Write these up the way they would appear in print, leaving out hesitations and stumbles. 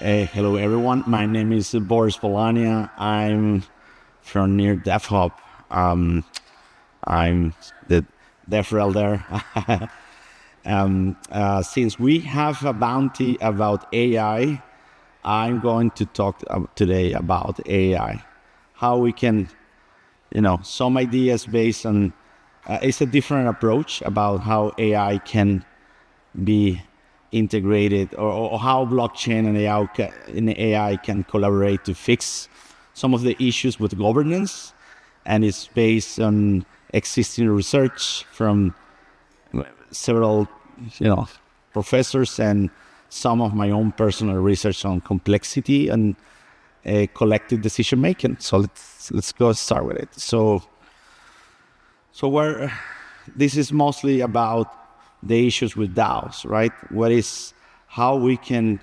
Hello, everyone. My name is Boris Polania. I'm from near DevHub. I'm the Devrel there. Since we have a bounty about AI, I'm going to talk today about AI. How we can, some ideas based on, it's a different approach about how AI can be integrated, or how blockchain and AI can collaborate to fix some of the issues with governance, and it's based on existing research from several professors and some of my own personal research on complexity and collective decision making. So let's go start with it. So where this is mostly about the issues with DAOs, right? How we can,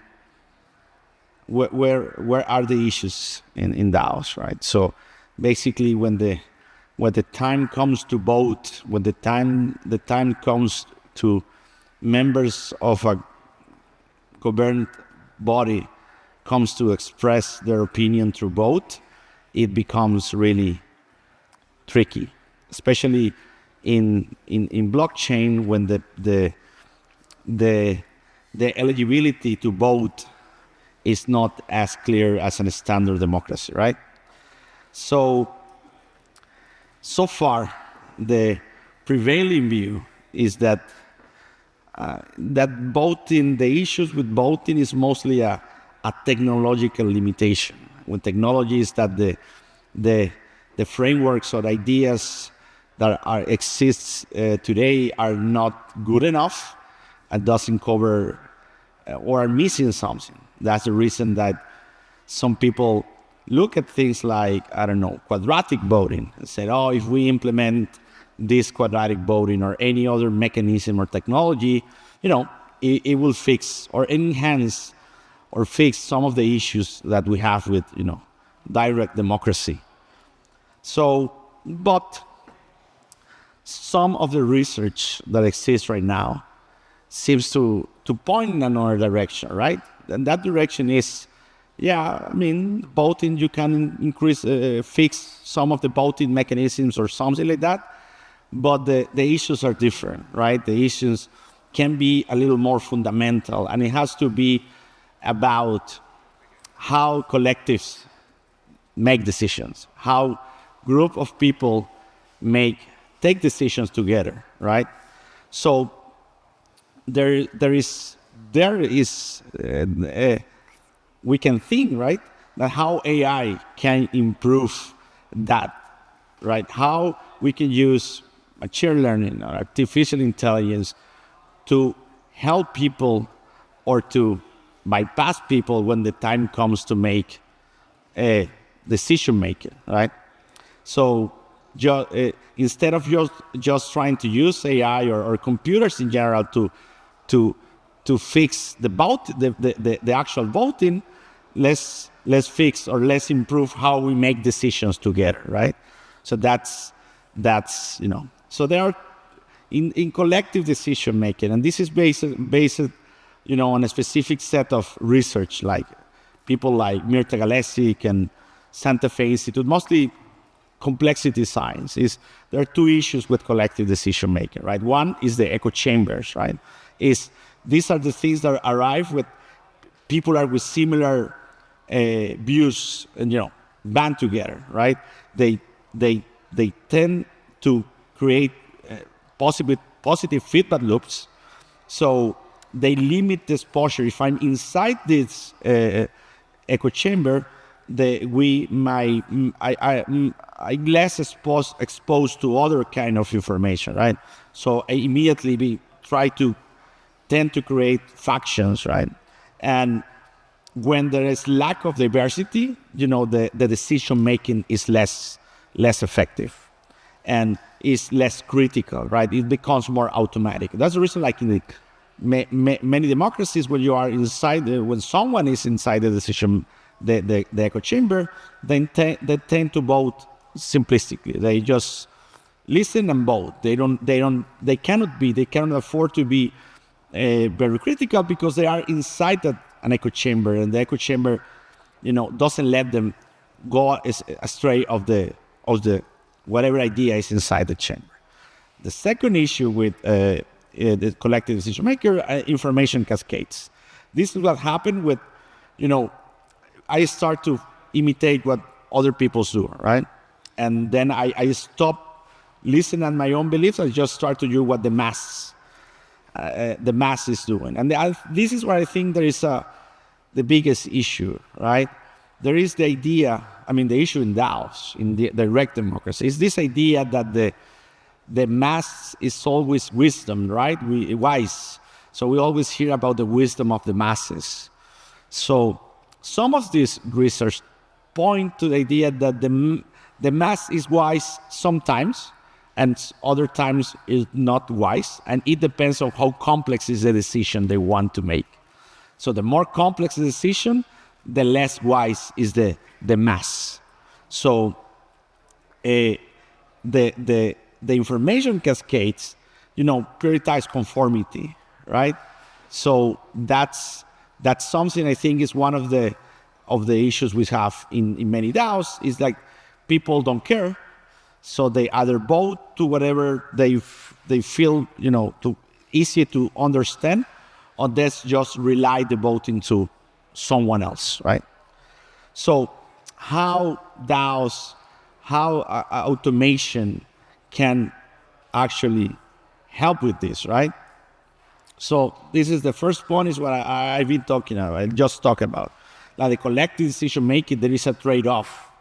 where are the issues in DAOs, right? So basically, when the time comes to vote, when the time comes to members of a governed body comes to express their opinion through vote, it becomes really tricky, especially in blockchain, when the eligibility to vote is not as clear as in a standard democracy, right? So far, the prevailing view is that voting, the issues with voting is mostly a technological limitation. When technology is that the frameworks or ideas that exists today are not good enough and doesn't cover or are missing something. That's the reason that some people look at things like, quadratic voting and say, if we implement this quadratic voting or any other mechanism or technology, it will fix or enhance or fix some of the issues that we have with, direct democracy. But some of the research that exists right now seems to point in another direction, right? And that direction is, voting, you can fix some of the voting mechanisms or something like that, but the issues are different, right? The issues can be a little more fundamental, and it has to be about how collectives make decisions, how group of people take decisions together, right? So there is we can think, right, that how AI can improve that, right? How we can use machine learning or artificial intelligence to help people or to bypass people when the time comes to make a decision making, right? So instead of just trying to use AI or computers in general to fix the actual voting, let's fix or let's improve how we make decisions together, right? So that's So there are in collective decision making, and this is based on a specific set of research, like people like Mirta Galesic and Santa Fe Institute, mostly complexity science. There are two issues with collective decision making, right? One is the echo chambers, right? These are the things that arrive with people are with similar views and band together, right? They tend to create positive feedback loops, so they limit the exposure. If I'm inside this echo chamber, I'm less exposed to other kind of information, right? So I immediately tend to create factions, right? And when there is lack of diversity, the decision making is less effective and is less critical, right? It becomes more automatic. That's the reason, like in many democracies, when when someone is inside the decision, the echo chamber, they tend to vote simplistically. They just listen and vote. They cannot afford to be very critical because they are inside an echo chamber, and the echo chamber, doesn't let them go astray of the whatever idea is inside the chamber. The second issue with the collective decision maker, information cascades. This is what happened with, I start to imitate what other people do, right? And then I stop listening at my own beliefs. I just start to do what the mass is doing. And this is where I think there is the biggest issue, right? There is the idea, the issue in DAOs, in the direct democracy, is this idea that the mass is always wisdom, right? Wise. So we always hear about the wisdom of the masses. So some of this research point to the idea that the mass is wise sometimes, and other times is not wise, and it depends on how complex is the decision they want to make. So the more complex the decision, the less wise is the mass. So the information cascades, prioritize conformity, right? So that's something I think is one of the issues we have in many DAOs, is like people don't care. So they either vote to whatever they feel, easy to understand, or they just rely the voting to someone else, right? So how DAOs, how automation can actually help with this, right? So this is the first point, is what I've been talking about. I just talked about. Like the collective decision making, there is a trade-off,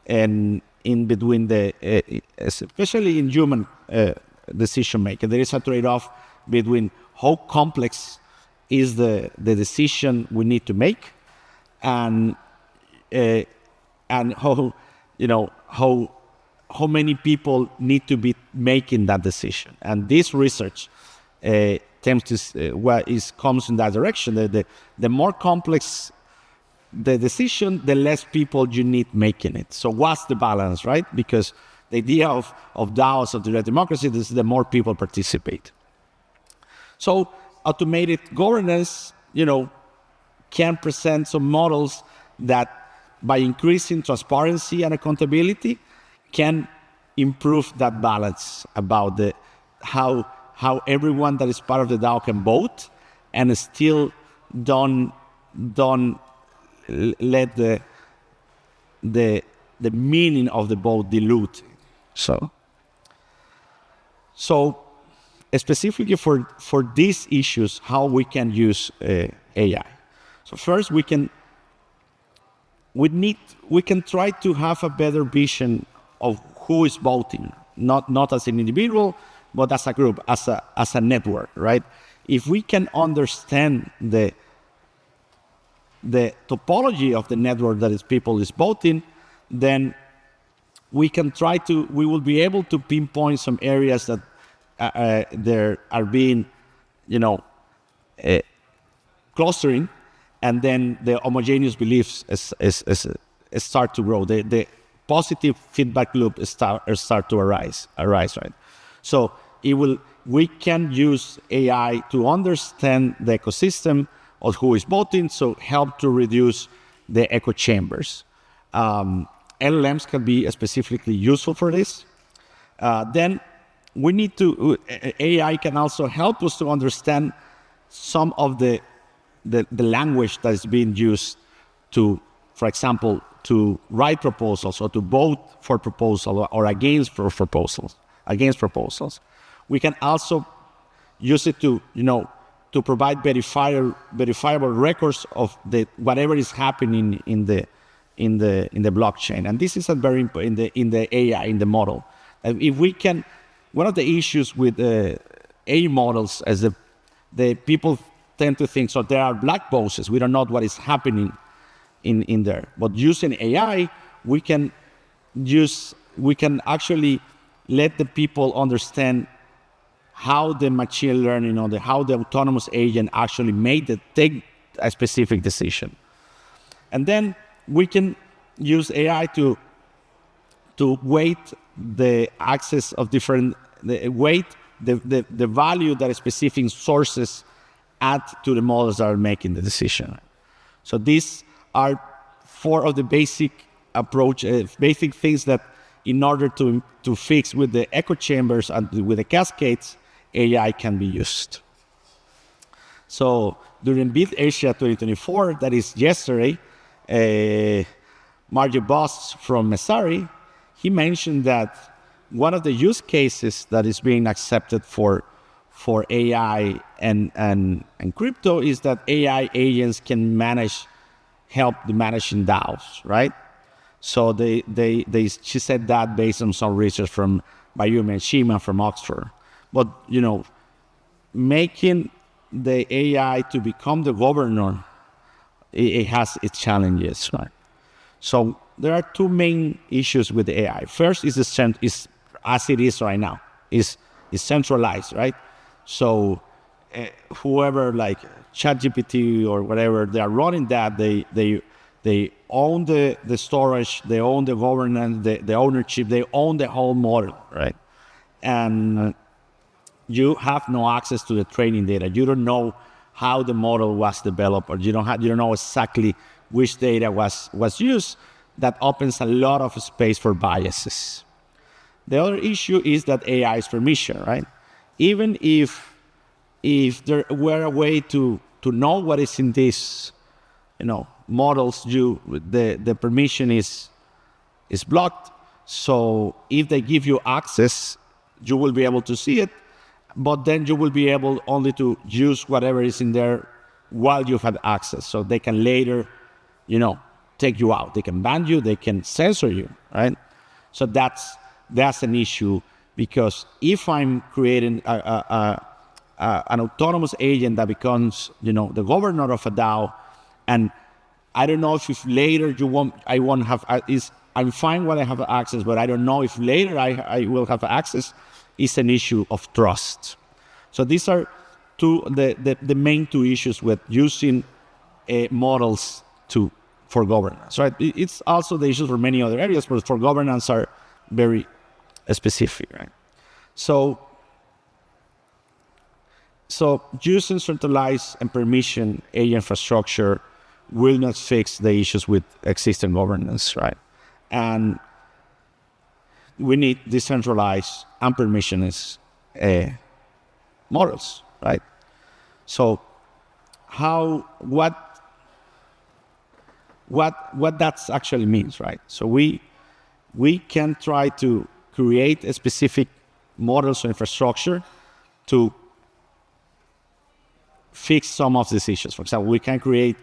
and in between especially in human decision making, there is a trade-off between how complex is the decision we need to make, and how many people need to be making that decision. And this research tends to comes in that direction. The more complex the decision, the less people you need making it. So what's the balance, right? Because the idea of DAOs, of direct democracy, is the more people participate. So automated governance, can present some models that, by increasing transparency and accountability, can improve that balance about how everyone that is part of the DAO can vote, and still don't let the meaning of the vote dilute. So specifically for these issues, how we can use AI. So first, we can try to have a better vision of who is voting, not as an individual, but as a group, as a network, right? If we can understand the topology of the network that people is voting, then we will be able to pinpoint some areas that there are being, clustering, and then the homogeneous beliefs start to grow. The positive feedback loop start to arise, right? So we can use AI to understand the ecosystem of who is voting, so help to reduce the echo chambers. LLMs can be specifically useful for this. Then we need AI can also help us to understand some of the language that is being used to, for example, to write proposals, or to vote for proposals, or against proposals. We can also use it to provide verifiable records of whatever is happening in the blockchain. And this is a very important in the AI, in the model. If we can, one of the issues with AI models is the people tend to think, so there are black boxes, we don't know what is happening in there. But using AI, we can actually let the people understand how the machine learning, or how the autonomous agent actually take a specific decision. And then we can use AI to weight the access of the value that specific sources add to the models that are making the decision. So these are four of the basic basic things that in order to fix with the echo chambers and with the cascades, AI can be used. So during Build Asia 2024, that is yesterday, Mario Boss from Mesari, he mentioned that one of the use cases that is being accepted for AI and crypto is that AI agents can help the managing DAOs, right? So she said that based on some research from Bayumi and Shima from Oxford. But making the AI to become the governor, it has its challenges, right? So there are two main issues with the AI. First is as it is right now, is centralized, right? So whoever like ChatGPT or whatever, they are running that, they own the storage, they own the governance, the ownership, they own the whole model, right? And you have no access to the training data. You don't know how the model was developed, or you don't know exactly which data was used. That opens a lot of space for biases. The other issue is that AI is permission, right? Even if there were a way to know what is in these, models, the permission is blocked. So if they give you access, you will be able to see it, but then you will be able only to use whatever is in there while you've had access. So they can later, take you out. They can ban you. They can censor you, right? So that's an issue, because if I'm creating an autonomous agent that becomes, the governor of a DAO, and I don't know if later I won't have, I'm fine when I have access, but I don't know if later I will have access, is an issue of trust. So these are the main two issues with using models for governance, right? It's also the issues for many other areas, but for governance are very specific, right? So using centralized and permission agent infrastructure will not fix the issues with existing governance, right? And we need decentralized and permissionless models, right? So what that actually means, right? So we can try to create a specific models or infrastructure to fix some of these issues. For example, we can create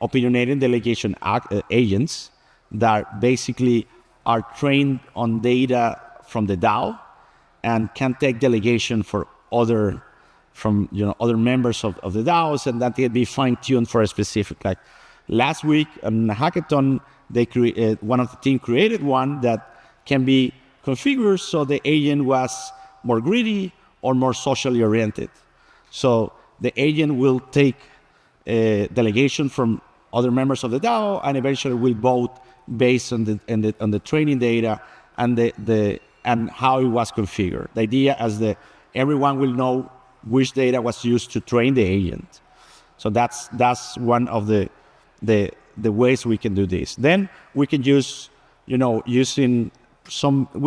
opinionated delegation agents that basically are trained on data from the DAO and can take delegation for other members of the DAOs, and that can be fine-tuned for a specific. Like last week in a hackathon, one of the team created one that can be configured so the agent was more greedy or more socially oriented. So the agent will take delegation from other members of the DAO and eventually will vote based on the training data and how it was configured. The idea is everyone will know which data was used to train the agent. So that's one of the ways we can do this. Then we can use, we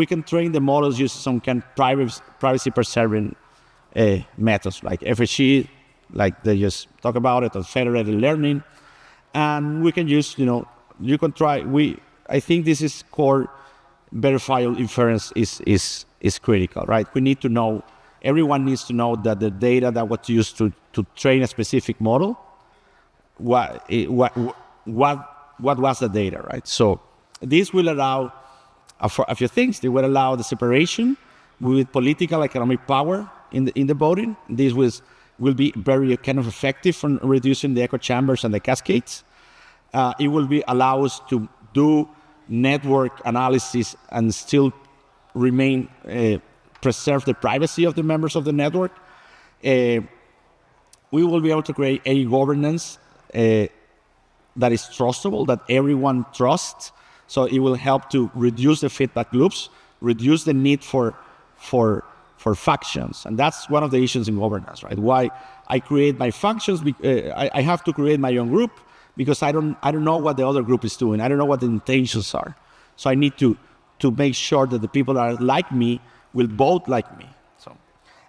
can train the models using some kind of privacy preserving methods like FHE, like they just talk about it, or federated learning. And we can use, you can try, I think this is core verifiable inference is critical, right? We need to know, everyone needs to know that the data that was used to train a specific model, what was the data, right? So this will allow a few things. They will allow the separation with political economic power in the voting. This will be very kind of effective for reducing the echo chambers and the cascades. It will allow us to do network analysis and still preserve the privacy of the members of the network. We will be able to create a governance that is trustable, that everyone trusts. So it will help to reduce the feedback loops, reduce the need for factions. And that's one of the issues in governance, right? Why I create my functions, I have to create my own group, because I don't know what the other group is doing. I don't know what the intentions are. So I need to make sure that the people that are like me will vote like me. So,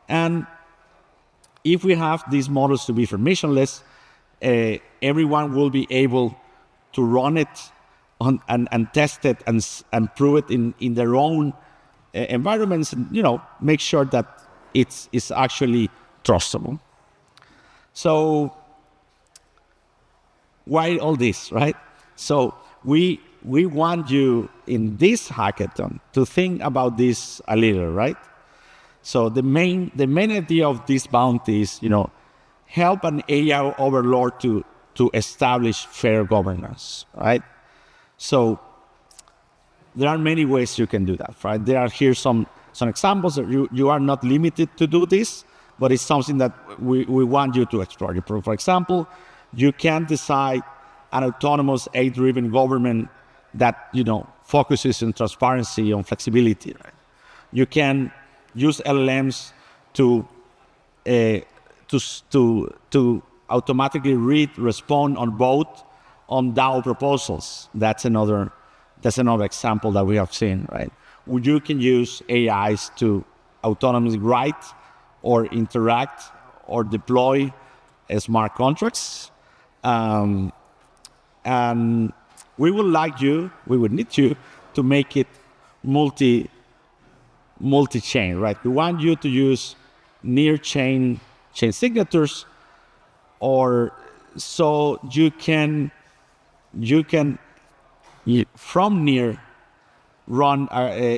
and if we have these models to be permissionless, everyone will be able to run it and test it and prove it in their own environments, and make sure that it's actually trustable. So why all this, right? So we want you in this hackathon to think about this a little, right? So the main idea of this bounty is, help an AI overlord to establish fair governance, right? So there are many ways you can do that, right? There are here some examples that you are not limited to do this, but it's something that we want you to explore. For example, you can decide an autonomous AI-driven government that focuses on transparency, on flexibility, right? You can use LLMs to automatically respond on vote on DAO proposals. That's another example that we have seen, right? You can use AIs to autonomously write or interact or deploy smart contracts. And we would need you to make it multi-chain, right? We want you to use near chain signatures, or so you can from near run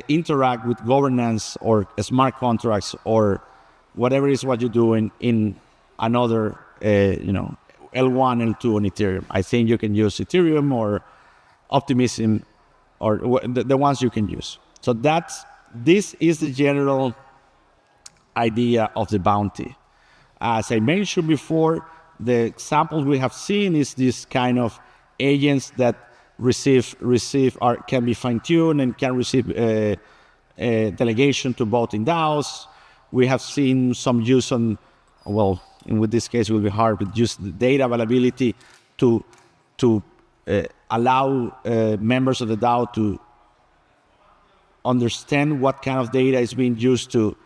interact with governance or smart contracts or whatever is what you're doing in another L1, L2 on Ethereum. I think you can use Ethereum or Optimism or the ones you can use. So this is the general idea of the bounty. As I mentioned before, the examples we have seen is this kind of agents that can be fine-tuned and can receive a delegation to vote in DAOs. We have seen some use on, with this case it will be hard, but use the data availability to allow members of the DAO to understand what kind of data is being used to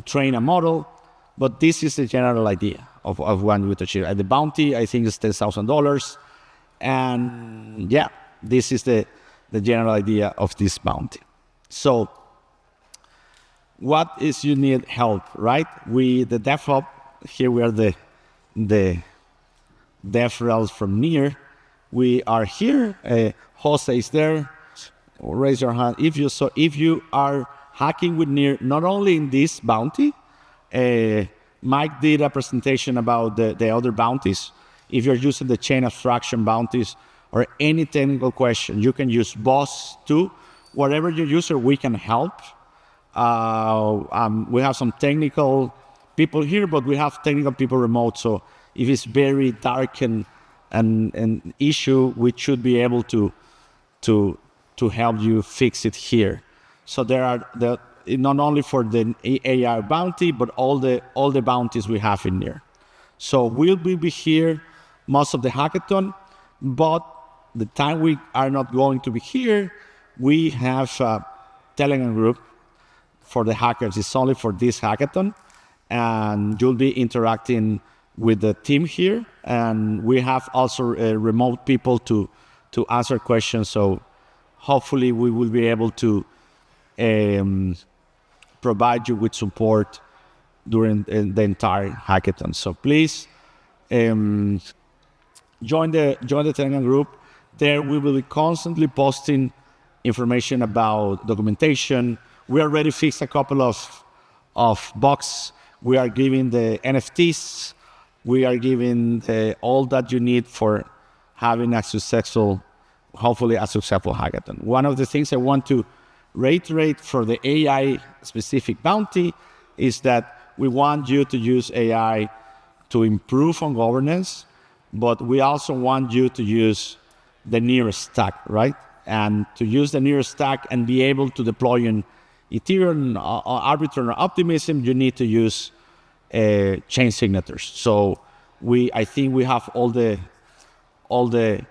train a model. But this is the general idea of one with achieve. The bounty, I think, is $10,000. And yeah, this is the general idea of this bounty. So what is you need help, right? The DevHub, here we are the Devrel from NEAR. We are here. Jose is there. Raise your hand if you are hacking with NEAR, not only in this bounty. Mike did a presentation about the other bounties. If you're using the chain abstraction bounties or any technical question, you can use BOSS too. Whatever your user, we can help. We have some technical people here, but we have technical people remote. So if it's very dark and an issue, we should be able to help you fix it here. So there are not only for the AI bounty, but all the bounties we have in there. So we'll be here most of the hackathon, but the time we are not going to be here, we have a Telegram group for the hackers. It's only for this hackathon, and you'll be interacting with the team here. And we have also remote people to answer questions. So hopefully we will be able to provide you with support during the entire hackathon. So please join the Telegram group. There we will be constantly posting information about documentation. We already fixed a couple of bugs. We are giving the NFTs. We are giving all that you need for having hopefully a successful hackathon. One of the things I want to reiterate for the AI specific bounty is that we want you to use AI to improve on governance, but we also want you to use the nearest stack, right? And to use the nearest stack and be able to deploy in Ethereum, Arbitrum, or Optimism, you need to use chain signatures. So I think we have all all the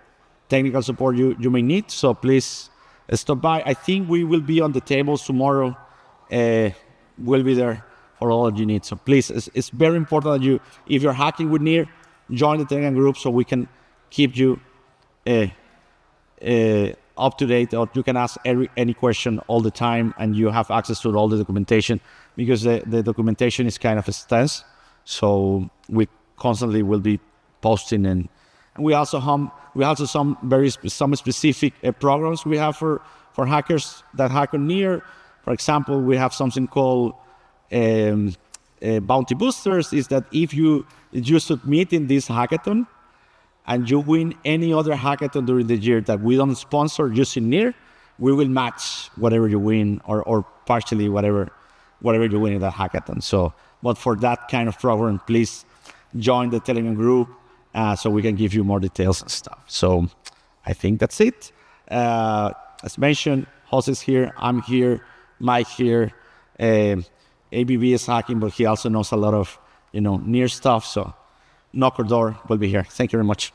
technical support you may need. So please stop by. I think we will be on the tables tomorrow. We'll be there for all that you need. So please, it's very important that if you're hacking with NEAR, join the Telegram group so we can keep you up to date, or you can ask any question all the time, and you have access to all the documentation, because the documentation is kind of extensive. So we constantly will be posting, and we also some specific programs we have for hackers that hack on NEAR. For example, we have something called bounty boosters. Is that if you submit in this hackathon and you win any other hackathon during the year that we don't sponsor using NEAR, we will match whatever you win, or partially whatever you win in that hackathon. So, but for that kind of program, please join the Telegram group so we can give you more details and stuff. So I think that's it. As mentioned, Jose is here, I'm here, Mike here. ABB is hacking, but he also knows a lot of NEAR stuff. So knock our door, we'll be here. Thank you very much.